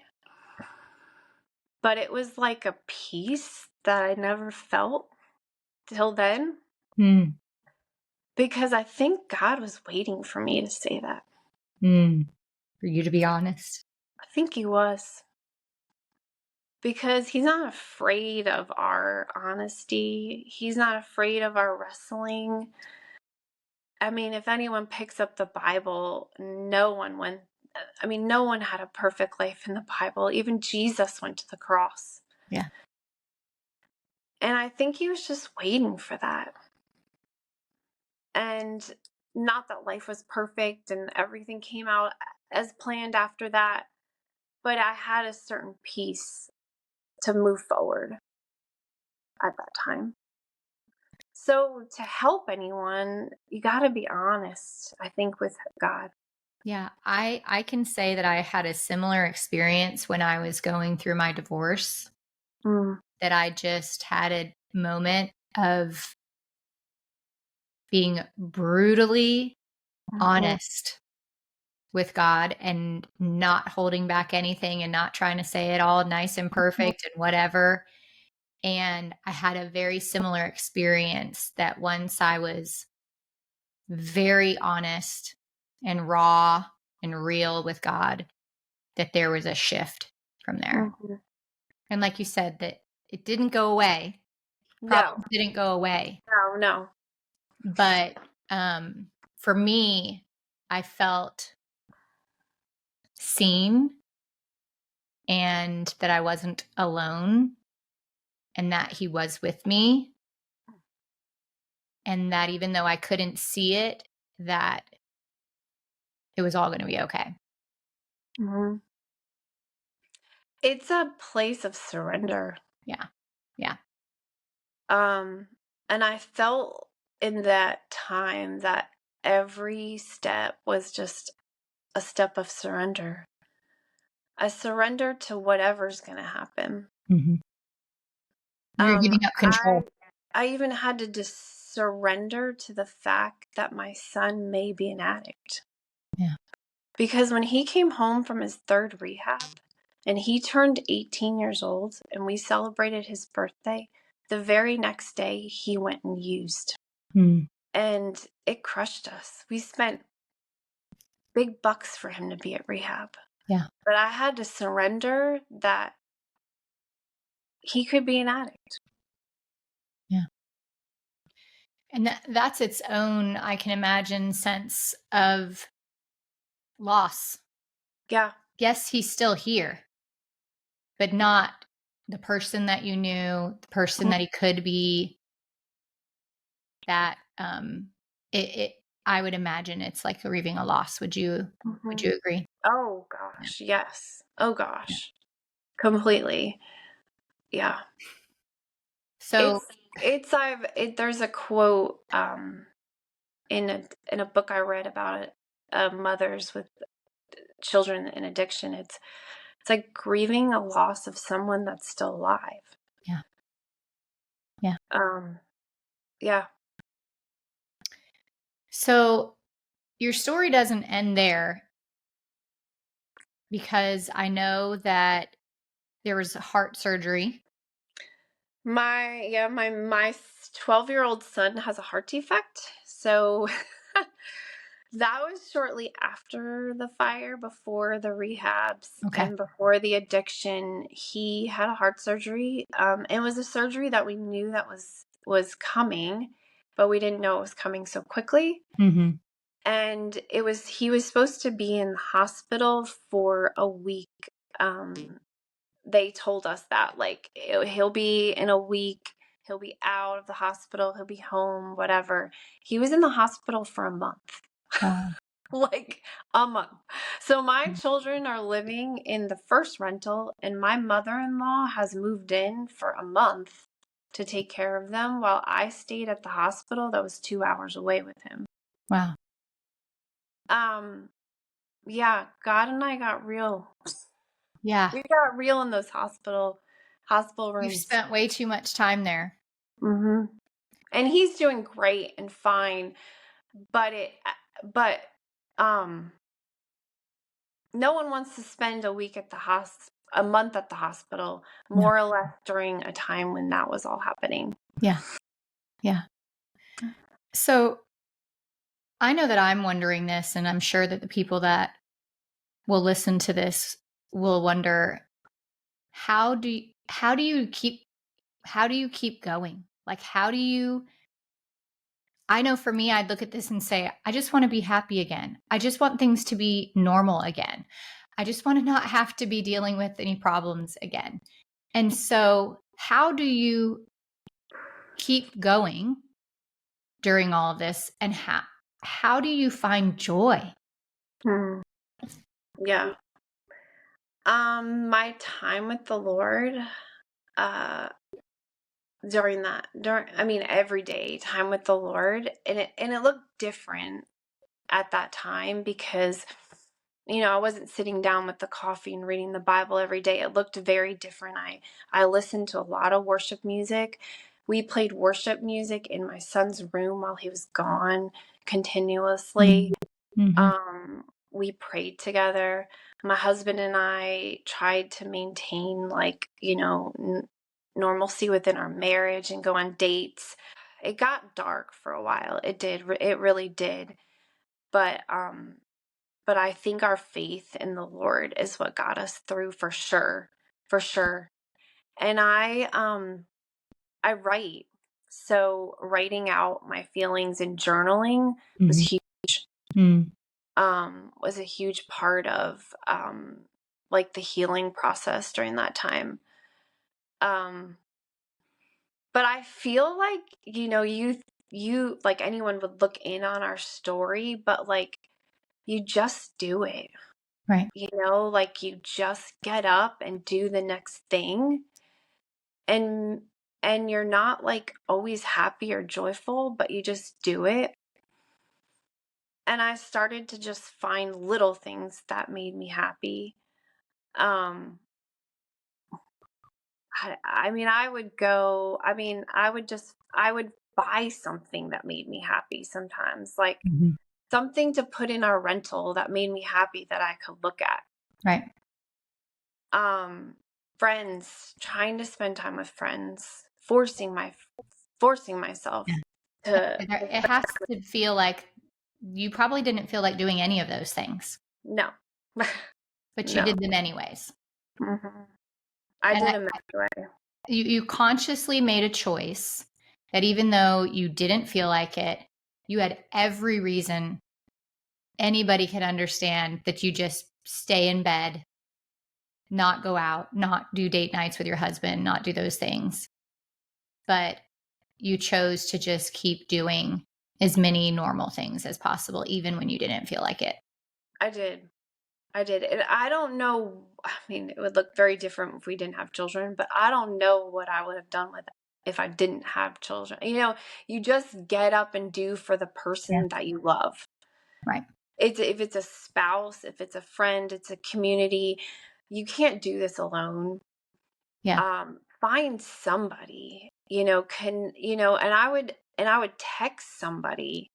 but it was like a peace that I never felt till then. Because I think God was waiting for me to say that. For you to be honest. I think he was. Because he's not afraid of our honesty. He's not afraid of our wrestling. I mean, if anyone picks up the Bible, no one had a perfect life in the Bible. Even Jesus went to the cross. Yeah. And I think he was just waiting for that. And not that life was perfect and everything came out as planned after that, but I had a certain peace to move forward at that time. So to help anyone, you got to be honest, I think, with God. Yeah, I can say that I had a similar experience when I was going through my divorce, that I just had a moment of being brutally honest with God and not holding back anything and not trying to say it all nice and perfect and whatever. And I had a very similar experience that once I was very honest and raw and real with God, that there was a shift from there. And like you said, that it didn't go away. Problems didn't go away. No. But for me, I felt seen and that I wasn't alone and that he was with me. And that even though I couldn't see it, that it was all going to be okay. It's a place of surrender. Yeah. And I felt in that time that every step was just a step of surrender. I surrender to whatever's going to happen. You're giving up control. I even had to just surrender to the fact that my son may be an addict. Yeah. Because when he came home from his third rehab and he turned 18 years old and we celebrated his birthday, the very next day he went and used. And it crushed us. We spent big bucks for him to be at rehab. Yeah. But I had to surrender that he could be an addict. Yeah. And that's its own, I can imagine, sense of loss. Yeah. Yes, he's still here, but not the person that you knew, the person that he could be. That I would imagine it's like grieving a loss. Would you agree? Oh gosh, yes. Oh gosh. Completely. Yeah. So, There's a quote in a book I read about it, mothers with children in addiction. It's like grieving a loss of someone that's still alive. yeah. Yeah. Yeah. So your story doesn't end there, because I know that there was heart surgery. My 12-year-old son has a heart defect. So that was shortly after the fire, before the rehabs Okay. and before the addiction. He had a heart surgery. It was a surgery that we knew that was coming, but we didn't know it was coming so quickly. Mm-hmm. And he was supposed to be in the hospital for a week. They told us that, like, he'll be in a week, he'll be out of the hospital, he'll be home, whatever. He was in the hospital for a month. Wow. Like, a month. So my children are living in the first rental, and my mother-in-law has moved in for a month to take care of them while I stayed at the hospital that was 2 hours away with him. Wow. Yeah, God and I got real. Yeah. We got real in those hospital You've rooms. spent way too much time there. Mm-hmm. And he's doing great and fine, but um no one wants to spend a month at the hospital, more or less, during a time when that was all happening. Yeah. Yeah. So I know that I'm wondering this, and I'm sure that the people that will listen to this will wonder, how do you keep going? Like, I know for me, I'd look at this and say, I just want to be happy again. I just want things to be normal again. I just want to not have to be dealing with any problems again. And so, how do you keep going during all of this, and how do you find joy? Hmm. Yeah. My time with the Lord, every day time with the Lord, and it looked different at that time, because I wasn't sitting down with the coffee and reading the Bible every day. It looked very different. I listened to a lot of worship music. We played worship music in my son's room while he was gone continuously. Mm-hmm. We prayed together. My husband and I tried to maintain, like, normalcy within our marriage and go on dates. It got dark for a while. It did. It really did. But I think our faith in the Lord is what got us through, for sure. For sure. And I write. So writing out my feelings and journaling was Mm-hmm. huge. Mm-hmm. Was a huge part of like the healing process during that time. But I feel like, you like, anyone would look in on our story, but, like, you just do it. Right. Like, you just get up and do the next thing, and you're not, like, always happy or joyful, but you just do it. And I started to just find little things that made me happy. Um I would go, I would buy something that made me happy sometimes, like Mm-hmm. something to put in our rental that made me happy that I could look at. Right. Friends, trying to spend time with friends, forcing myself to. It has to feel like you probably didn't feel like doing any of those things, No. but you No. did them anyways. Mhm. I And did them anyway. you consciously made a choice that, even though you didn't feel like it, you had every reason. Anybody could understand that you just stay in bed, not go out, not do date nights with your husband, not do those things. But you chose to just keep doing as many normal things as possible, even when you didn't feel like it. I did. And I don't know. It would look very different if we didn't have children, but I don't know what I would have done if I didn't have children. You just get up and do for the Yeah. person that you love. Right. If it's a spouse, if it's a friend, it's a community, you can't do this alone. Yeah. Find somebody, and I would text somebody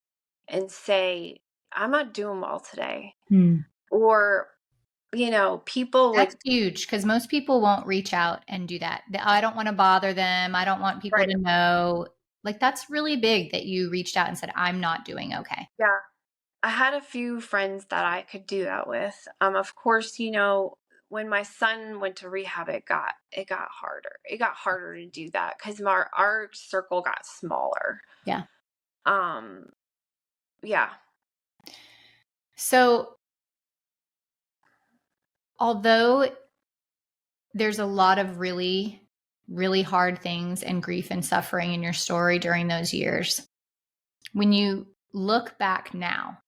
and say, I'm not doing well today. Mm. Or, people That's would, huge because most people won't reach out and do that. I don't want to bother them. I don't want people right. to know. Like, that's really big that you reached out and said, I'm not doing okay. Yeah. I had a few friends that I could do that with. Of course, when my son went to rehab, it got harder. It got harder to do that because our circle got smaller. Yeah. Um, yeah. So, although there's a lot of really, really hard things and grief and suffering in your story during those years, when you look back now,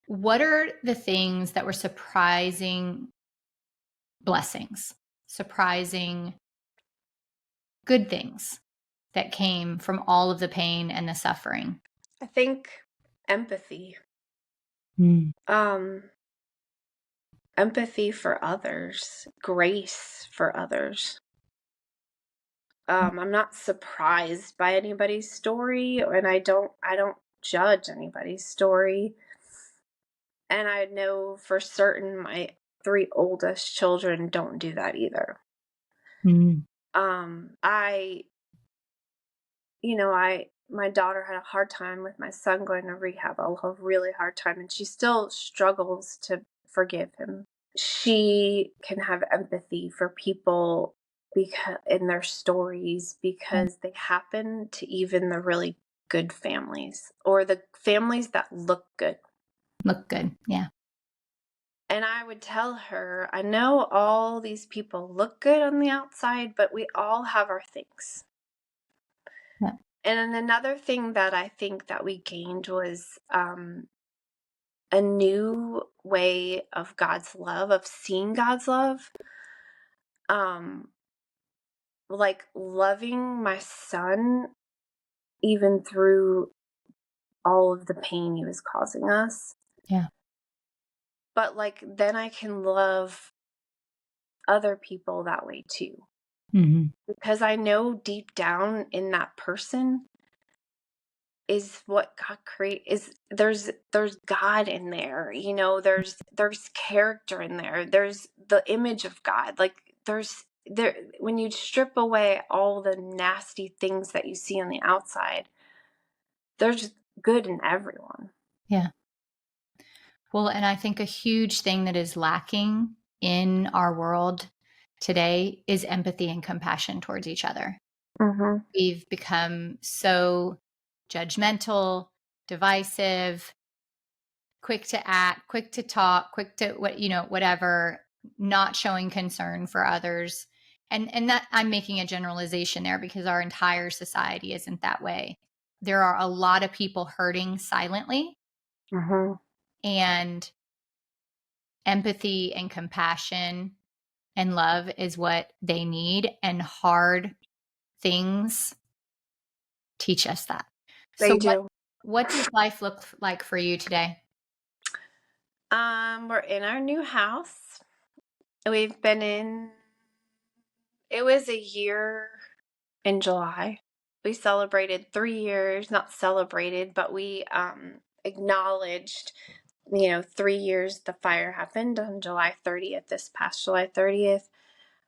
what are the things that were surprising blessings, surprising good things that came from all of the pain and the suffering? I think empathy. Mm. Um, Empathy for others, grace for others. I'm not surprised by anybody's story, and I don't judge anybody's story. And I know for certain my three oldest children don't do that either. Mm. I my daughter had a hard time with my son going to rehab, a really hard time, and she still struggles to forgive him. She can have empathy for people because in their stories Yeah. because they happen to even the really good families or the families that look good. Look good. Yeah. And I would tell her, I know all these people look good on the outside, but we all have our things. Yeah. And then another thing that I think that we gained was a new way of God's love, of seeing God's love. Like loving my son even through all of the pain he was causing us. Yeah. But like then I can love other people that way too. Mm-hmm. Because I know deep down in that person is what God create is there's God in there, there's character in there. There's the image of God. Like there when you strip away all the nasty things that you see on the outside, there's good in everyone. Yeah. Well, and I think a huge thing that is lacking in our world today is empathy and compassion towards each other. Mhm. We've become so judgmental, divisive, quick to act, quick to talk, quick to whatever, not showing concern for others. And that I'm making a generalization there because our entire society isn't that way. There are a lot of people hurting silently, Mhm. and empathy and compassion and love is what they need, and hard things teach us that. So They do. what does life look like for you today? We're in our new house. We've been in it was a year in July. We celebrated 3 years, not celebrated, but we acknowledged 3 years the fire happened on July 30th, this past July 30th.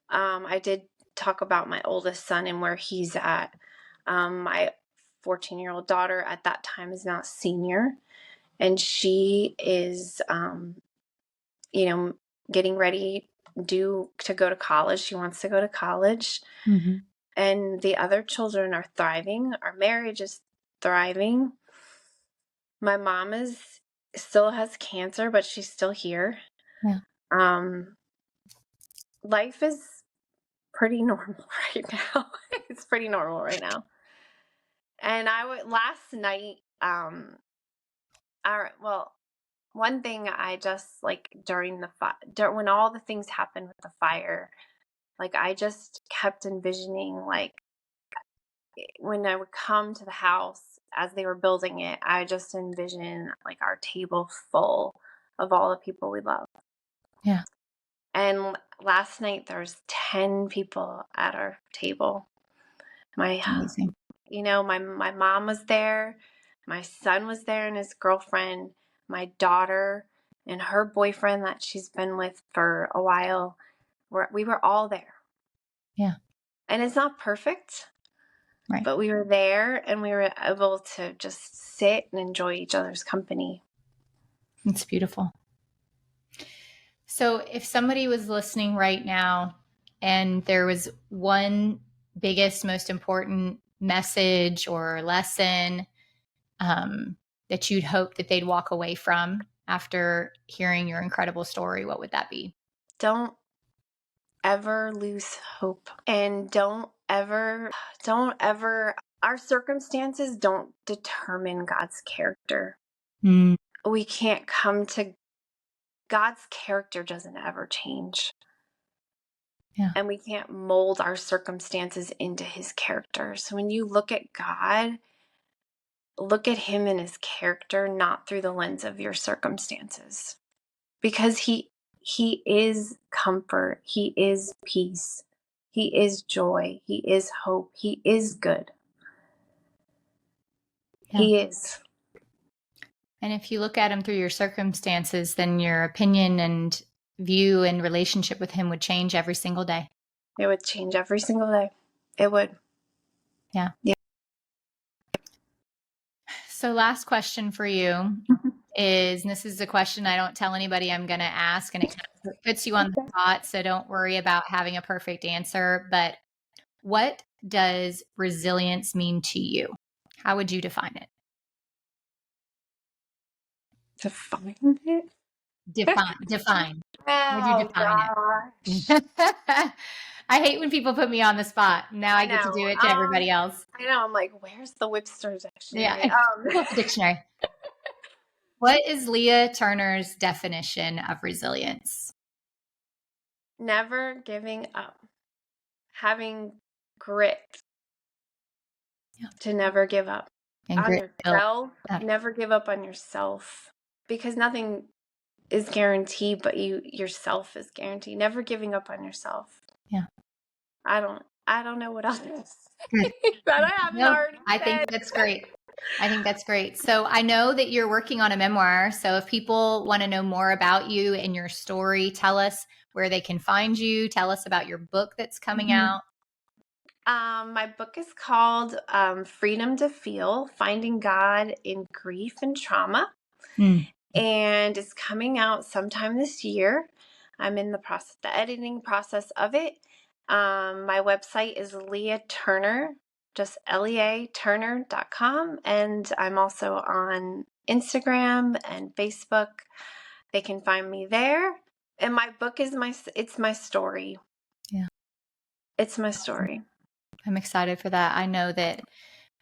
I did talk about my oldest son and where he's at. My 14-year-old daughter at that time is now a senior, and she is you know, getting ready to go to college. She wants to go to college. Mm-hmm. And the other children are thriving. Our marriage is thriving. My mom is still has cancer, but she's still here. Yeah. Um, Life is pretty normal right now. It's pretty normal right now. And I would last night, well, one thing I just like during when all the things happened with the fire, Like, I just kept envisioning, like, when I would come to the house as they were building it, I just envisioned like our table full of all the people we love. Yeah. And last night there was 10 people at our table. My Amazing. my mom was there, my son was there and his girlfriend, my daughter and her boyfriend that she's been with for a while. We were all there. Yeah. And it's not perfect. Right. But we were there and we were able to just sit and enjoy each other's company. It's beautiful. So if somebody was listening right now and there was one biggest, most important message or lesson that you'd hope that they'd walk away from after hearing your incredible story, what would that be? Don't ever lose hope, and don't ever, our circumstances don't determine God's character. Mm. We can't come to God's character doesn't ever change. Yeah. And we can't mold our circumstances into his character. So when you look at God, look at him and his character, not through the lens of your circumstances. Because he is comfort, he is peace, he is joy, he is hope, he is good. Yeah. He is. And if you look at him through your circumstances, then your opinion and view and relationship with him would change every single day. It would change every single day. It would. Yeah. Yeah. So last question for you is, and this is a question I don't tell anybody I'm going to ask, and it kind of puts you on the spot, so don't worry about having a perfect answer, but what does resilience mean to you? How would you define it? Define it? Define. How would you Oh, define gosh. it? I hate when people put me on the spot. Now I get to do it to everybody else. I know. I'm like, where's the Webster dictionary? Yeah. Dictionary. What is Lea Turner's definition of resilience? Never giving up. Having grit. Yeah. To never give up. And On grit yourself. Never give up on yourself. Because nothing is guaranteed, but yourself is guaranteed. Never giving up on yourself. Yeah. I don't know what else to Good. say, but I haven't already I think that's great. I think that's great. So I know that you're working on a memoir. So if people want to know more about you and your story, tell us where they can find you. Tell us about your book that's coming out. My book is called Freedom to Feel, Finding God in Grief and Trauma. And it's coming out sometime this year. I'm in the editing process of it. My website is Lea Turner, just leaturner.com. And I'm also on Instagram and Facebook. They can find me there. And my book is it's my story. Yeah. It's my story. I'm excited for that. I know that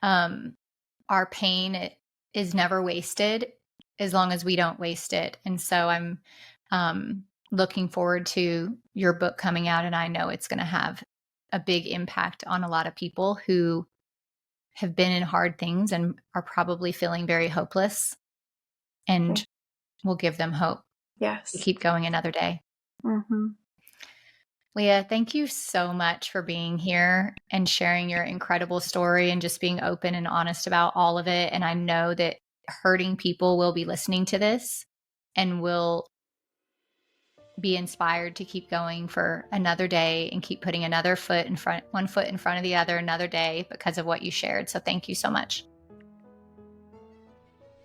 our pain is never wasted as long as we don't waste it. And so I'm looking forward to your book coming out, and I know it's going to have a big impact on a lot of people who have been in hard things and are probably feeling very hopeless, and we'll give them hope. Yes. To keep going another day. Lea, thank you so much for being here and sharing your incredible story and just being open and honest about all of it. And I know that hurting people will be listening to this and will be inspired to keep going for another day and keep putting one foot in front of the other another day because of what you shared. So thank you so much.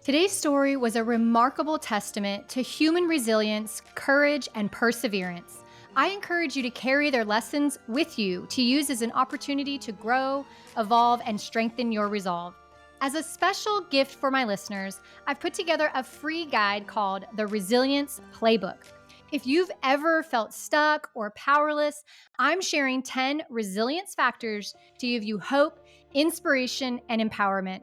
Today's story was a remarkable testament to human resilience, courage, and perseverance. I encourage you to carry their lessons with you to use as an opportunity to grow, evolve, and strengthen your resolve. As a special gift for my listeners, I've put together a free guide called the Resilience Playbook. If you've ever felt stuck or powerless, I'm sharing 10 resilience factors to give you hope, inspiration, and empowerment.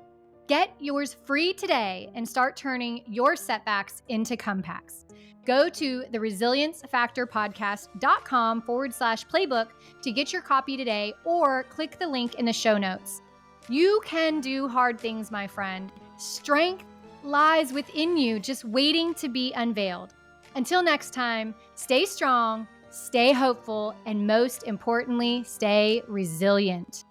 Get yours free today and start turning your setbacks into comebacks. Go to theresiliencefactorpodcast.com/playbook to get your copy today, or click the link in the show notes. You can do hard things, my friend. Strength lies within you, just waiting to be unveiled. Until next time, stay strong, stay hopeful, and most importantly, stay resilient.